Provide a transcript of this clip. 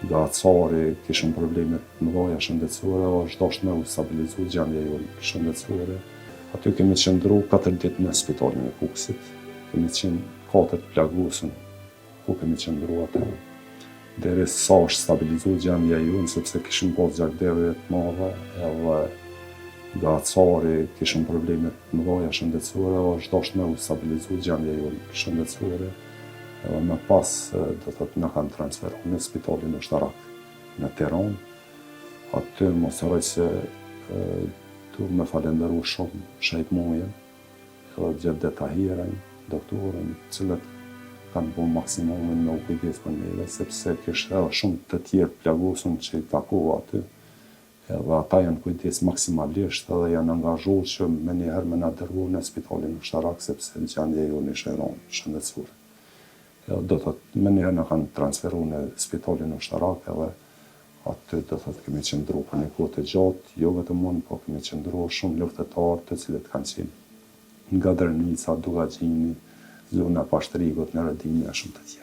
nga cari kishim probleme të mëdha shëndetësore, është dashur me u stabilizu gjendja jonë shëndetësore. Aty kemi qëndru 4 ditë në spitalin e Kukësit, kemi qenë 4 plagosur ku kemi qëndru aty. Deri sa është stabilizu gjendja jonë, sepse kishim pas gjakdeve të madhe, edhe nga cari kishim probleme të mëdha shëndetësore, është dashur me u stabilizu gjendja jonë shëndetësore. Edhe më pas, do thotë, na kanë transferu në spitalin ushtarak në Tiranë. Aty mos harroj se du me falenderu shumë Shejt Mujen, edhe gjithë detahiren, doktorën, cilët kanë bu maksimumin me u kujdes për neve, sepse kishte edhe shumë të tjerë plagosur që i takova aty. Edhe ata janë kujdes maksimalisht edhe janë angazhu që me njëherë me na dërgu në spitalin ushtarak, sepse gjendja jonë ishte e rëndë shëndetësore. Do thotë, me njëherë na kanë transferu në spitalin ushtarak edhe aty do thotë kemi qëndru për një kohë të gjatë, jo vetëm unë, po kemi qëndru shumë luftëtarë të cilët kanë qenë nga Dërnica, Dugagjini, zona Pashtrigut, në Rëdinja, shumë të tjerë.